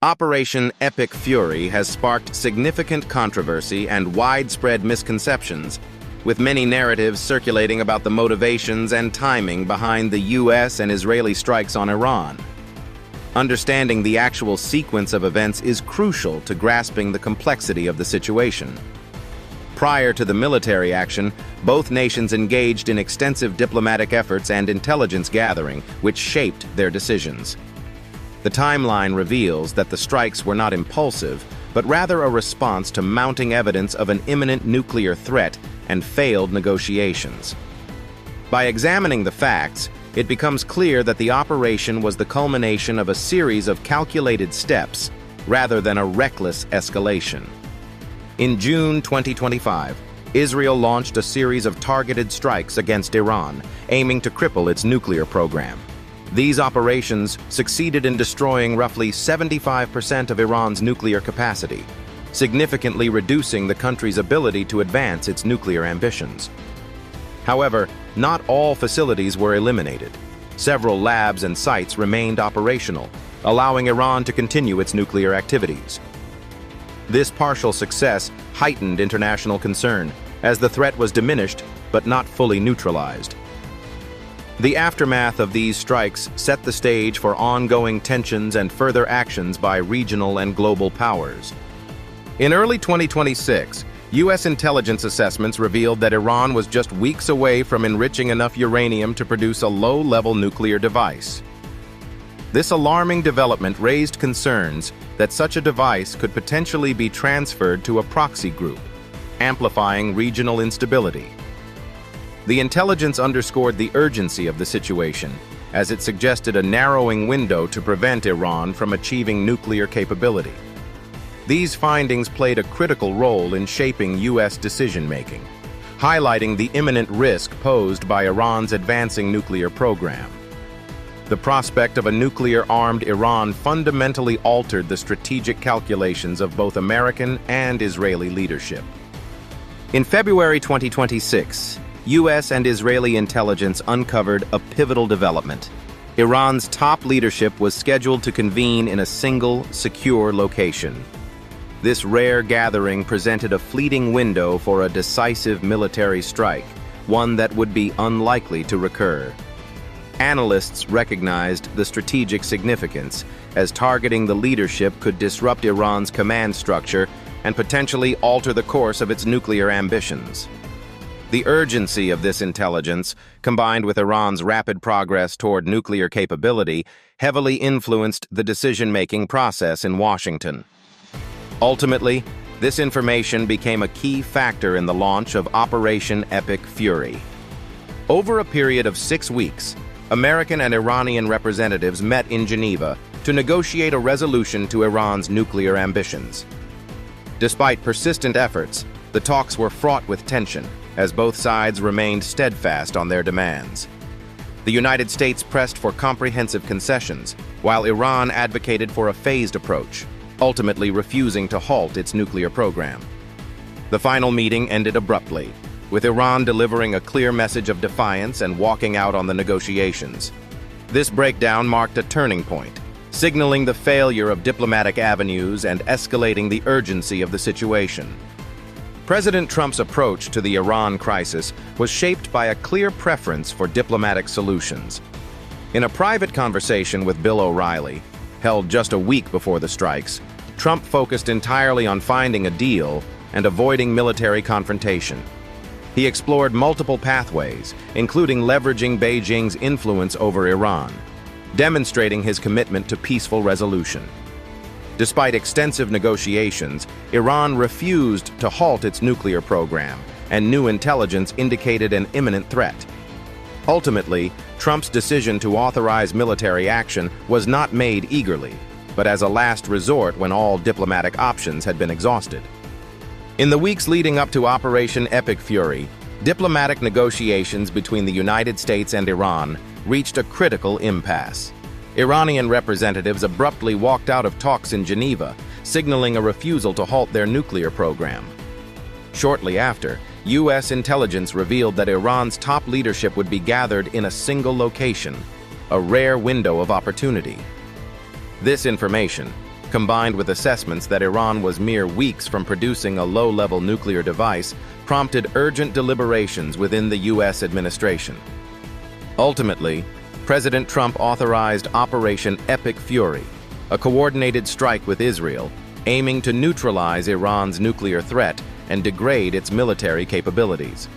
Operation Epic Fury has sparked significant controversy and widespread misconceptions, with many narratives circulating about the motivations and timing behind the U.S. and Israeli strikes on Iran. Understanding the actual sequence of events is crucial to grasping the complexity of the situation. Prior to the military action, both nations engaged in extensive diplomatic efforts and intelligence gathering, which shaped their decisions. The timeline reveals that the strikes were not impulsive, but rather a response to mounting evidence of an imminent nuclear threat and failed negotiations. By examining the facts, it becomes clear that the operation was the culmination of a series of calculated steps rather than a reckless escalation. In June 2025, Israel launched a series of targeted strikes against Iran, aiming to cripple its nuclear program. These operations succeeded in destroying roughly 75% of Iran's nuclear capacity, significantly reducing the country's ability to advance its nuclear ambitions. However, not all facilities were eliminated. Several labs and sites remained operational, allowing Iran to continue its nuclear activities. This partial success heightened international concern, as the threat was diminished but not fully neutralized. The aftermath of these strikes set the stage for ongoing tensions and further actions by regional and global powers. In early 2026, U.S. intelligence assessments revealed that Iran was just weeks away from enriching enough uranium to produce a low-level nuclear device. This alarming development raised concerns that such a device could potentially be transferred to a proxy group, amplifying regional instability. The intelligence underscored the urgency of the situation, as it suggested a narrowing window to prevent Iran from achieving nuclear capability. These findings played a critical role in shaping U.S. decision-making, highlighting the imminent risk posed by Iran's advancing nuclear program. The prospect of a nuclear-armed Iran fundamentally altered the strategic calculations of both American and Israeli leadership. In February 2026, U.S. and Israeli intelligence uncovered a pivotal development. Iran's top leadership was scheduled to convene in a single, secure location. This rare gathering presented a fleeting window for a decisive military strike, one that would be unlikely to recur. Analysts recognized the strategic significance, as targeting the leadership could disrupt Iran's command structure and potentially alter the course of its nuclear ambitions. The urgency of this intelligence, combined with Iran's rapid progress toward nuclear capability, heavily influenced the decision-making process in Washington. Ultimately, this information became a key factor in the launch of Operation Epic Fury. Over a period of 6 weeks, American and Iranian representatives met in Geneva to negotiate a resolution to Iran's nuclear ambitions. Despite persistent efforts, the talks were fraught with tension, as both sides remained steadfast on their demands. The United States pressed for comprehensive concessions, while Iran advocated for a phased approach, ultimately refusing to halt its nuclear program. The final meeting ended abruptly, with Iran delivering a clear message of defiance and walking out on the negotiations. This breakdown marked a turning point, signaling the failure of diplomatic avenues and escalating the urgency of the situation. President Trump's approach to the Iran crisis was shaped by a clear preference for diplomatic solutions. In a private conversation with Bill O'Reilly, held just a week before the strikes, Trump focused entirely on finding a deal and avoiding military confrontation. He explored multiple pathways, including leveraging Beijing's influence over Iran, demonstrating his commitment to peaceful resolution. Despite extensive negotiations, Iran refused to halt its nuclear program, and new intelligence indicated an imminent threat. Ultimately, Trump's decision to authorize military action was not made eagerly, but as a last resort when all diplomatic options had been exhausted. In the weeks leading up to Operation Epic Fury, diplomatic negotiations between the United States and Iran reached a critical impasse. Iranian representatives abruptly walked out of talks in Geneva, signaling a refusal to halt their nuclear program. Shortly after, U.S. intelligence revealed that Iran's top leadership would be gathered in a single location, a rare window of opportunity. This information, combined with assessments that Iran was mere weeks from producing a low-level nuclear device, prompted urgent deliberations within the U.S. administration. Ultimately, President Trump authorized Operation Epic Fury, a coordinated strike with Israel, aiming to neutralize Iran's nuclear threat and degrade its military capabilities.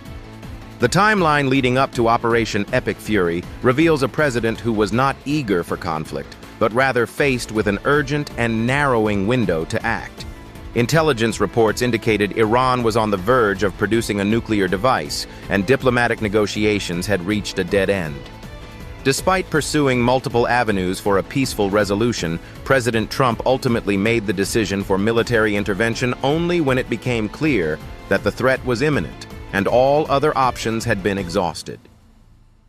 The timeline leading up to Operation Epic Fury reveals a president who was not eager for conflict, but rather faced with an urgent and narrowing window to act. Intelligence reports indicated Iran was on the verge of producing a nuclear device, and diplomatic negotiations had reached a dead end. Despite pursuing multiple avenues for a peaceful resolution, President Trump ultimately made the decision for military intervention only when it became clear that the threat was imminent and all other options had been exhausted.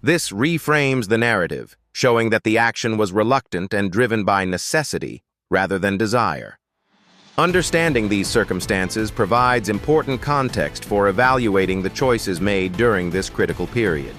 This reframes the narrative, showing that the action was reluctant and driven by necessity rather than desire. Understanding these circumstances provides important context for evaluating the choices made during this critical period.